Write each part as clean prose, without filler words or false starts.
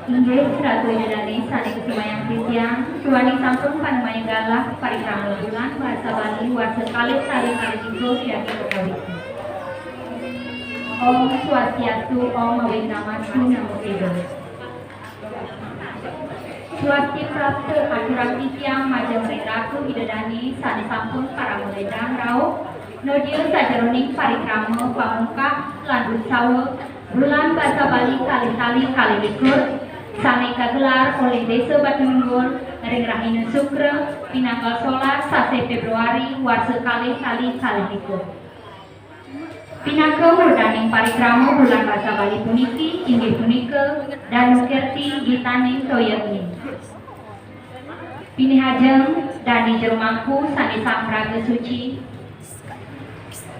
Inggih Ratu Yudani sane kesumayang titiang suwani sampun panemayang galah parikrama bulan bahasa Bali warsa kalih sari kali tiga yaki kekalih. Om Swastiastu Om Awinamatu Namo Buddhaya. Swasti Prapta Aturang titiang majeng Ratu Yudani sane sampun para muledang rauh nodio sajaroning parikrama pamungkah lan sawa bulan bahasa Bali kali-kali kali likur sane kagelar oleh Desa Batununggul ring Rahina Sukra pinanggal 11 sase Februari warsa kali-kali kali likur. Pinaka murdaning parikrama bulan bahasa Bali puniki inggih punika Danu Kerti Gitaning Toyani. Pinihajeng Dani Jerumangku sane sampraga suci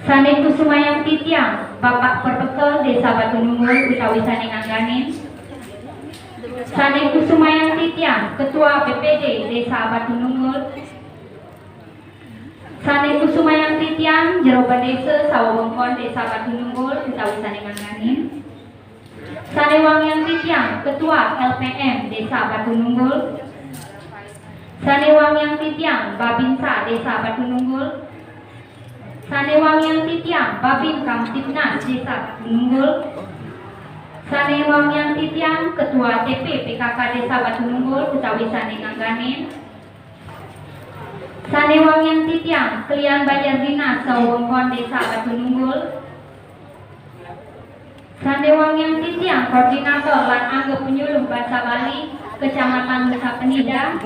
sane kusumayang titiang Bapak Perpekel Desa Batununggul utawi sane ngangganin sane kusumayang titiang Ketua BPD Desa Batununggul sane kusumayang titiang Jeroba Desa Sawawengkon Desa Batununggul utawi sane ngangganin sane wangyang titiang Ketua LPM Desa Batununggul sane wangyang titiang Babinsa Desa Batununggul sane wangyang titiang Babin Kamtibnas Desa Batununggul sane wangyang titiang Ketua TP PKK Desa Batununggul utawi sane ngangganin sane wangyang titiang Kelian Bajar Dinas Sawawengkon Desa Batununggul sane wangyang titiang Koordinator lan Angga Penyuluh Bahasa Bali Kecamatan Nusa Penida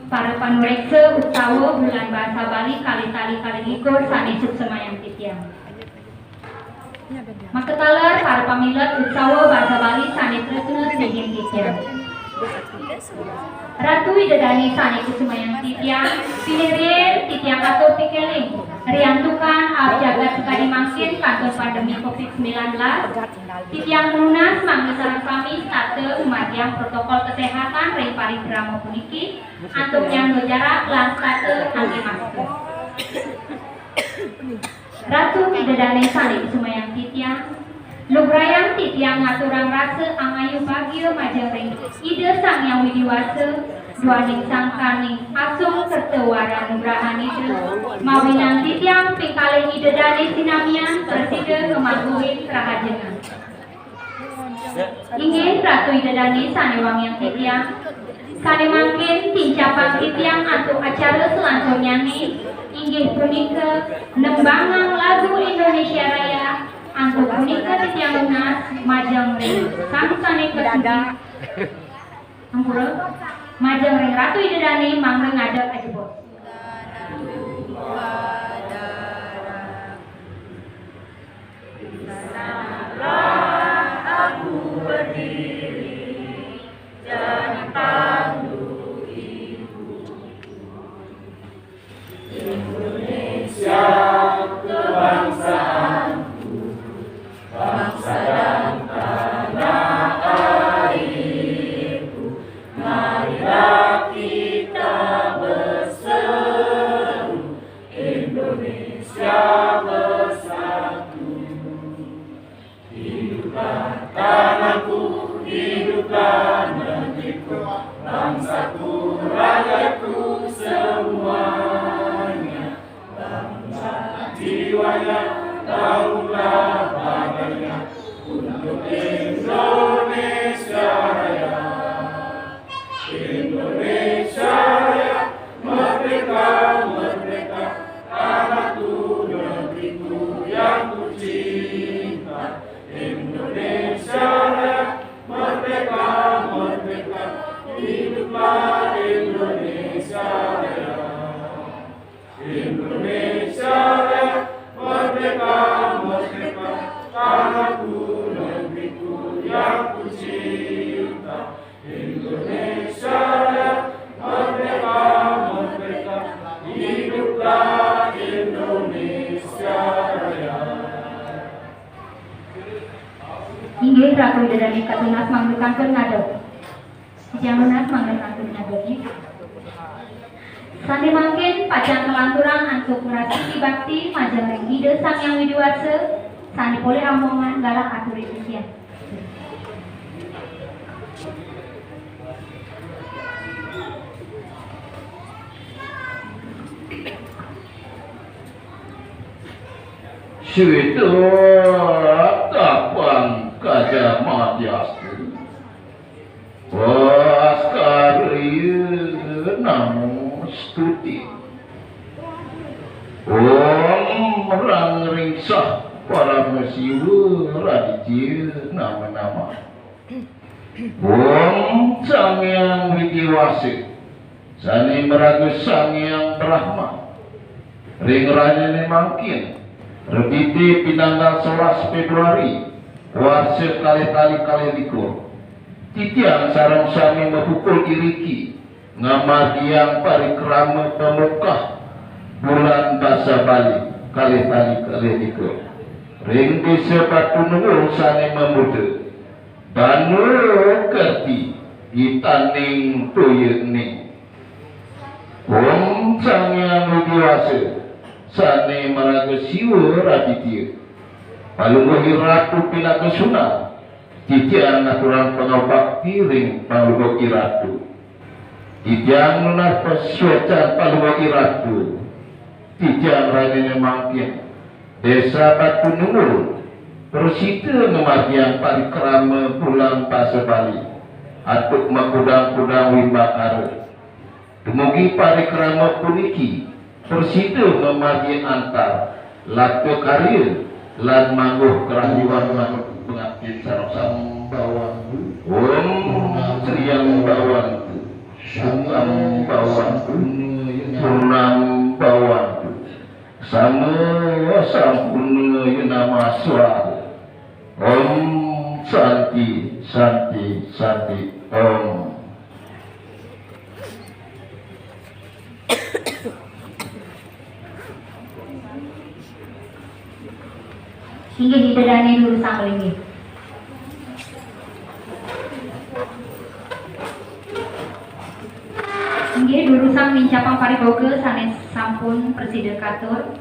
para panureksa utawa bulan bahasa Bali kali-kali kali likur sane suksemayang titiang. Maketaler para pamilat utawa bahasa Bali sane tresna sehing titiang. Ratu Widadari sane kusumayang titiang pilirin titiang atau pikeling riantukan jagat sekali mangkin kantor pandemi COVID-19 titiang lunas manggesaran kami sate umatiang protokol kesehatan ring parikrama puniki antuk yang jarak lan sate angge masker. Ratu Widadari sane kusumayang titiang lubrayang titiang ngaturang rasa angayu bagio majeng ring ide sang yang widiwasa duaning sangkaning asung serta wara nugrahan ide mawinang titiang pikaling ide dani sinamian presiden kemaguin kerahajengan inggih Ratu Widadari sane wangyang titiang sane mangkin tincapan titiang antuk acara selanjutnya nih inggih punika nembangang lagu Indonesia Raya antuk punika titiang lunas majeng ring sang sane kesudi ampura majeng ring Ratu Widadari mangga ngadeg ajebot. Aku berdiri jadi pandu ibu Indonesia kebangsaanku bangsa dan tanah airku marilah kita berseru Indonesia bersatu hiduplah tanahku hiduplah negeriku bangsaku rakyatku semuanya bangsa jiwanya bangunlah badannya untuk Indonesia Raya Indonesia Raya merdeka merdeka tanahku negeriku yang ku cinta Indonesia Raya merdeka merdeka hiduplah Indonesia Raya Indonesia Raya merdeka merdeka tanahku negeriku yang ku cinta Indonesia Raya merdeka merdeka hiduplah Indonesia Raya. Inggih Ratu Widadari katunas manglukankeun ngadeg. Titiang lunas manglukankeun ngadeg. Sane mangkin pajang kelanturan antuk ngrasiki bakti majeng ring ide sang yang widiwasa sane boleh omongan galak atur titiang. Sudah tapang kajamadiastu Waskarya namo stuti Om rang ringsah para mesiwa raditya nama-nama Om Sangyang Widiwase Sani meragu Sangyang Brahma Ring rajane mangkin Rebiti pinanggal 11 Februari Warsa kali likur Titiang sarang sami mepukul iriki Ngamadiang parikrama pemukah Bulan basa Bali kali likur Ring desa Batu Nungul sani memuda Banu kerti Itaning tuyekni Om Sangyang Widiwase Sane maraga siwa raditya Palunggohi ratu pinaga sunat Titiang aturan pangabakti ring palunggohi ratu Titiang lunar pesuacan palunggohi ratu Titiang radine mangkin Desa Batu Nungul Persita ngemadiang parikrama pulang basa Bali Atuk makudang-kudang wimbakara Dumugi parikrama puniki Persita memadi antar Latu karya Lan mangguh kerahiwan manuk Pengabdian sarang sambawan Om Sriyang bawan Sungam bawan Punam bawan Sama sampuna nama suara Om Santi Santi Santi Om Hingga didadani dulu sang lagi. Hingga dulu sang mincapang pariboga sanes sampun presiden katur.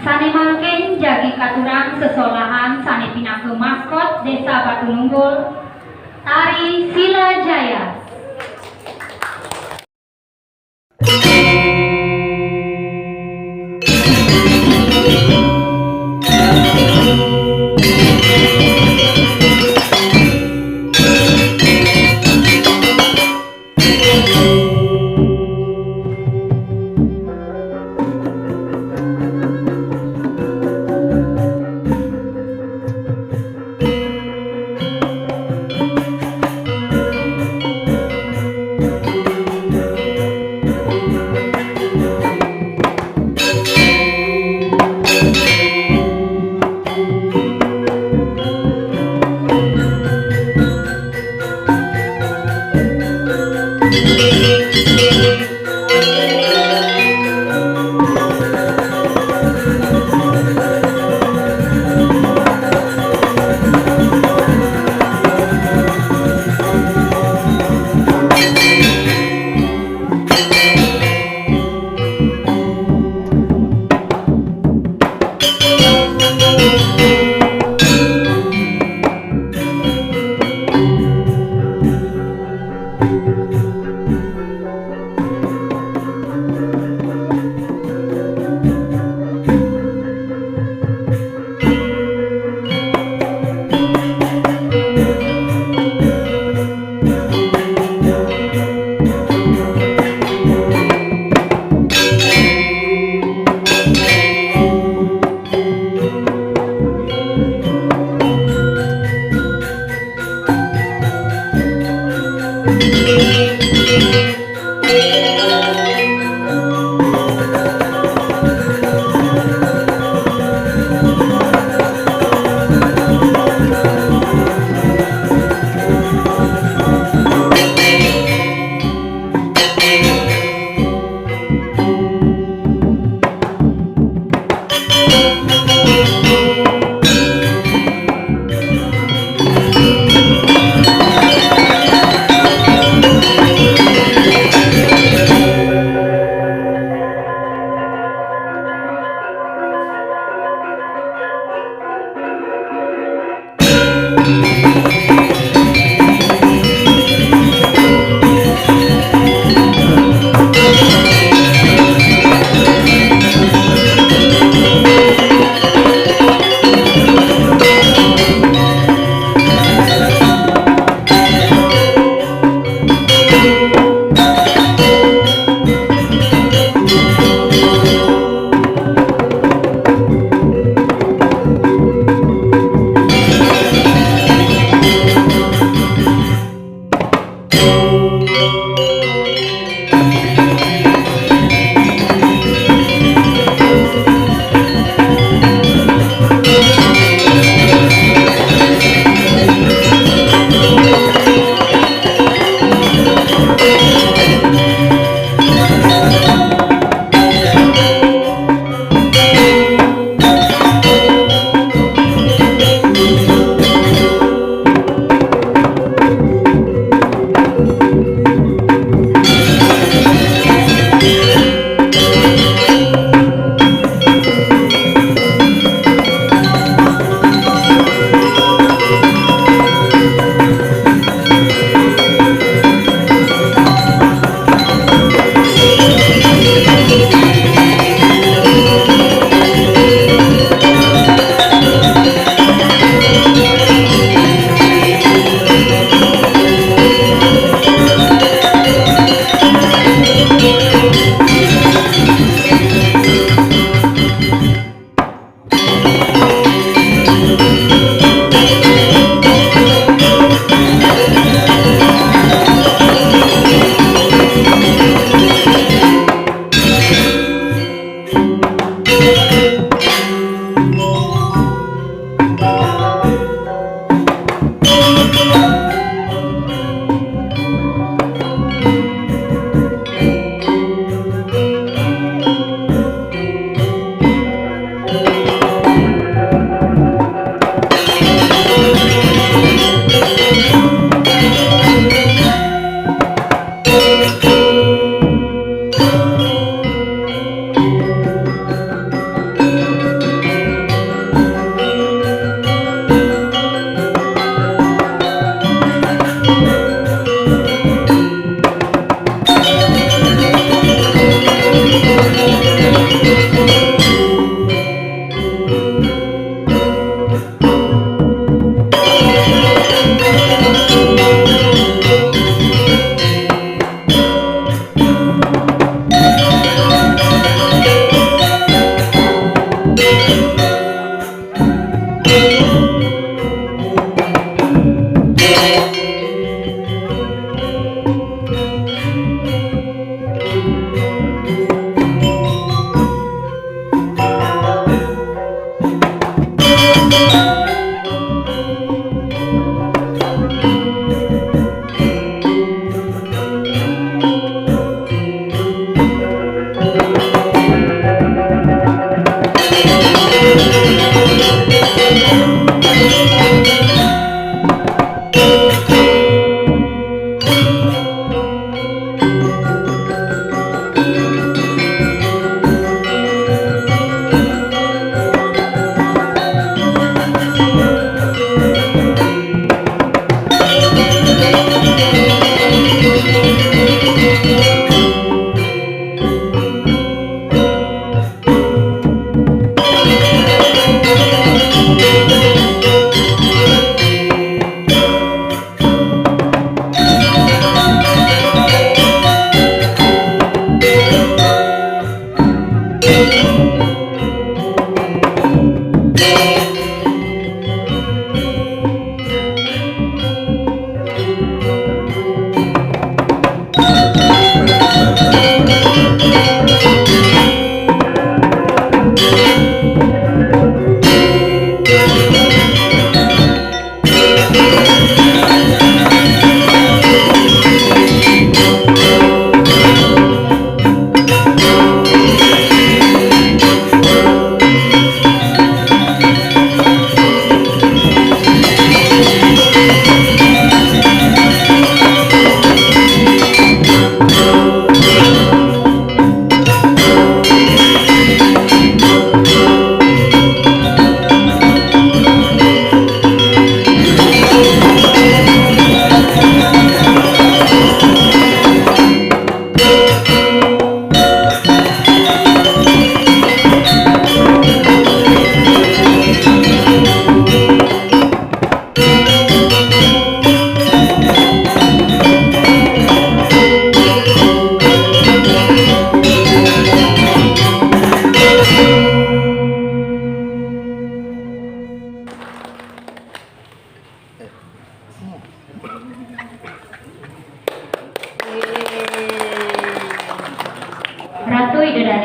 Sane mangken jagi katurang sesolahan sane pinaku maskot Desa Batu Nunggul Tari Sila Jaya.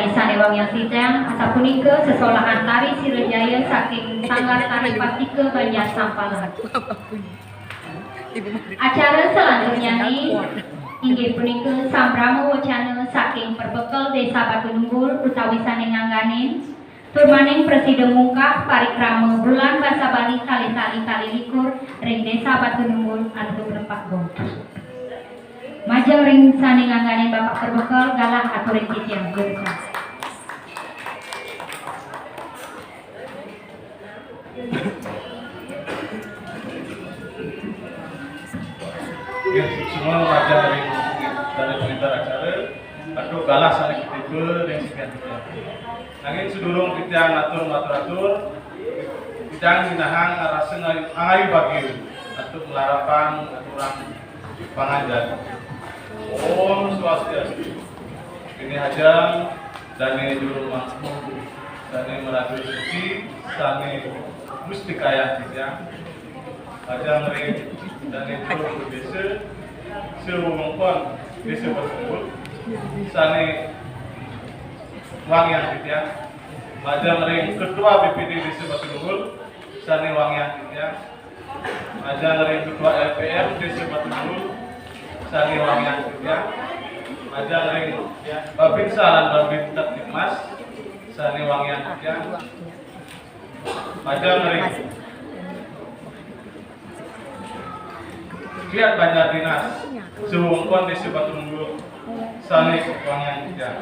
dari Sanewangian Titiang asa punika sesolahan tari Sirejaya saking Sanggar Tari Patike Banjar Sampalan. Acara selanjutnya nih inggih punika Sambrama Wacana saking Perbekel Desa Batununggul utawi sanengangganin turmaning Presiden Mungkah parikrama bulan basa Bali kali likur ring Desa Batununggul atuh Lempak Bongkah. Majeng ring sanengangganin Bapak Perbekel galah aturing titiang gursa. Ya, semua wajah dari penyelenggara acara atau galah sana kita yang sekian kita. Nangin sedurung kita ngatur kita minahang rasa ngai bagi atau melarapan aturan pengajar. Om Swastiastu. Ini hajam dan ini juru mampu dan ini meradu suci dan ini mustikaya kita. Hajam ring dan ini juru desa sewongkon desa Batununggul sani Wangian Titiang. Hajam ring ketua BPD desa Batununggul sani Wangian Titiang. Hajam ring ketua LPM desa Batununggul sani Wangian Titiang. Hajam ring Babinsa lan Babinsa Tikmas sani Wangian Titiang. Hajam ring Lihat Banjar Dinas sewongkon desa Batununggul sani Wangian Titiang.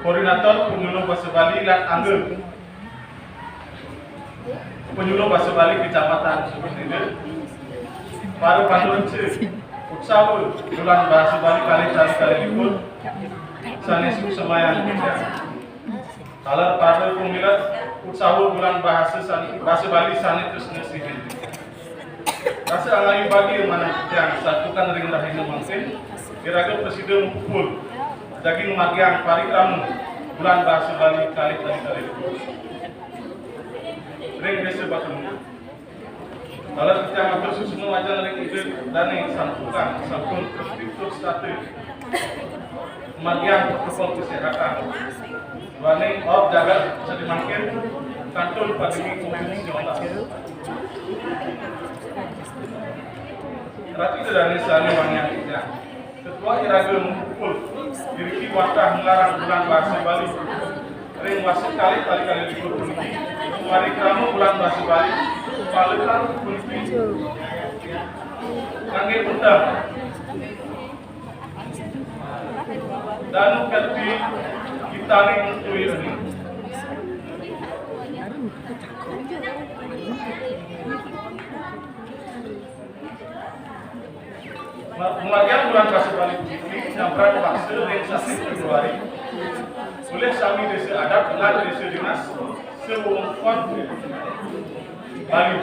Koordinator penyuluh bahasa Bali lan Anggel penyuluh bahasa Bali Kecamatan Sumedang para panduan utsawul bulan bahasa Bali kali likur sani Semayan kalar pada pemilat utsawul bulan bahasa Bali sani Tresna Sihin rasa angai bagi mana yang satukan ring rahina mangkin kira-kira presiden pukul daging magiang parikramu bulan bahasa Bali kali likur ring desa Batununggul. Kalau kita mengatur susunan wajah ring ide dan sampun terstruktur satu magiang protokol kesehatan warning of jaga sedimakin kantor pandemi COVID-19. Rati dari sana Wangian Titiang. Ketua Iraga mengumpul diri wadah melarang bulan bahasa Bali ring wasit kali likur puniki mari kamu bulan bahasa Bali palekan puniki kangge undang dan kerti kita ring tui ini Pengajian bulan bahasa Bali ini nyamperan paksa ring 1 Februari oleh Sami Desa Adat lan Desa Dinas sewongkon Bali.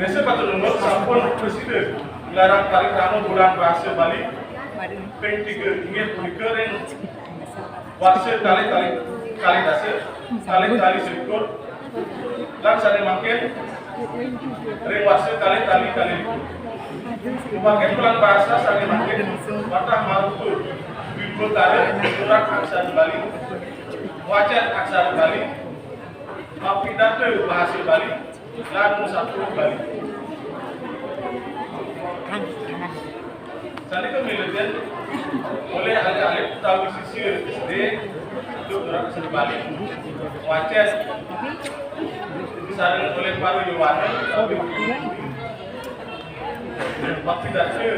Desa Batununggul sampun presiden melarang parikrama bulan bahasa Bali ping 3 ingin punika ring wakse kali dasa kali selikur lan sane mangkin ring wakse kali likur Upagen bulan bahasa sane mangkin watah marutu bibotare surat aksara Bali wajan aksara Bali mapidato bahasa Bali lan musafir Bali. Sani kemilikan oleh alih-alih tahu sisir SD untuk orang asal Bali. Wajan disaring oleh para Yohana mapidato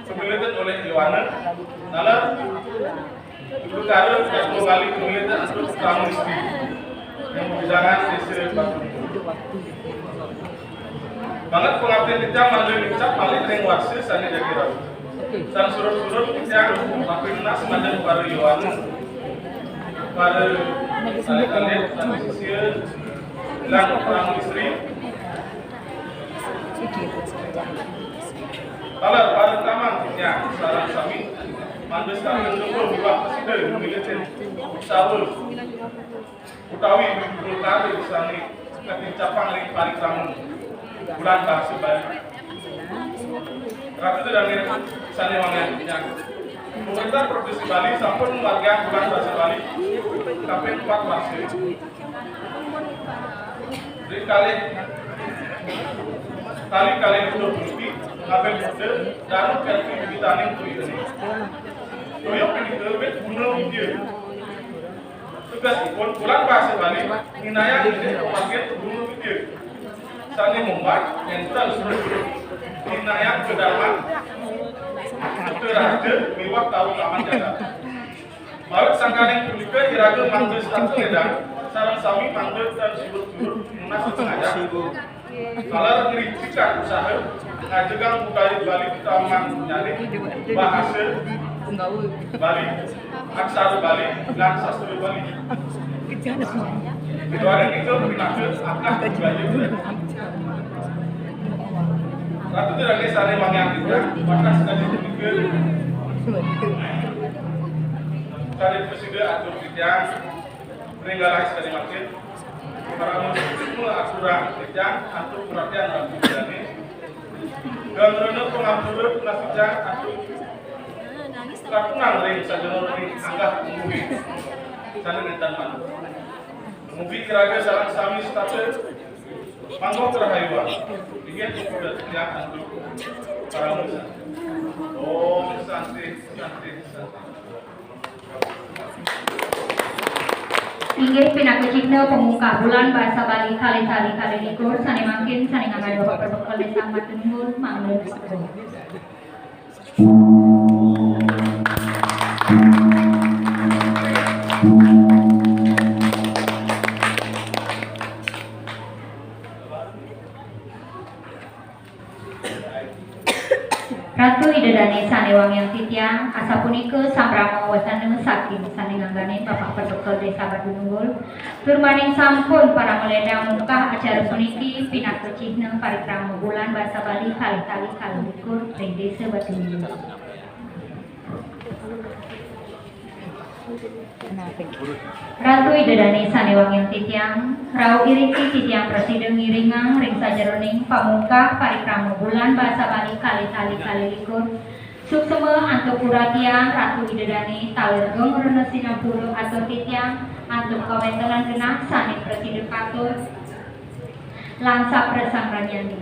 Pemilihan oleh Yohana nalar itu karena satu kali pemilihan untuk kamu istri yang berbidangan desa Batununggul. Banget pengabdian kita mandiri ucap paling ring wakse sani jadi rawu. san surut-surut yang mapirna semacam para Yohanes para kalian dan sisia lang orang istri kalau para taman yang sarang sami mandes tak menunggu buah presiden militer sawul utawi bulkari sani keticapang ring paling tamu bulan bahasa Bali ratu itu dari sani wangian yang pemerintah provinsi Bali sampun warga bulan bahasa Bali sampai 4 bahasa jadi kali itu berarti sampai muda dan kerja kita nih tuh ini doyok ini terbit bunuh dia tugas pun bulan bahasa Bali minaya ini pakai bunuh dia sani membuat entar seluruh minaya kedaman terakhir mewah tahu aman jaga maut sangkane publika iraga manggil satu ledang sarang sami manggil dan surut-surut munasib sengaja kalau kritikan usaha ngajegang budaya Bali taman nyali bahasa Bali aksara Bali dan sastra Bali itu ada itu pinakir akah budaya ratu itu dari sari wangian kita maka sekali dipikir sari presiden atau bidang peninggalan sekali makin para muslim aturan bidang atau perhatian dan budaya gambarnya pengatur nasihat atau lakukan ring saja ring anggap movie sana nentan mana movie kira-kira salah sami status mangkok terhayuan dia sudah kelihatan dulu para muslim oh santai Inggih pinakecikna pemuka bulan bahasa Bali kali-kali likur sane makin sane nganggo bapak berbekal desa Matunggul manggil Ratu Idedane sane wangian titiang asa punika samrama wasana saking sane nganggane bapak berbekal desa Badununggul turmaning sampun para meledang mungkah acara puniki pinakecikna parikrama bulan bahasa Bali kali-kali likur ring desa Badununggul Ratu Idedane sane wangian titiang rau iriki titiang presiden ngiringang ring sajeroning pamungkah parikrama bulan bahasa Bali kali-kali likur suksema antuk kuratian Ratu Idedane taler gong rene sinapuluh atau titiang antuk kawentelan genah sane presiden patur lansa presangranyan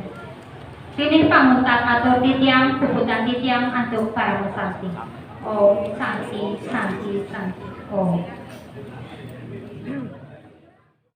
Tinih pamuntat atau titiang puputan titiang antuk para mesanti Oh santi Om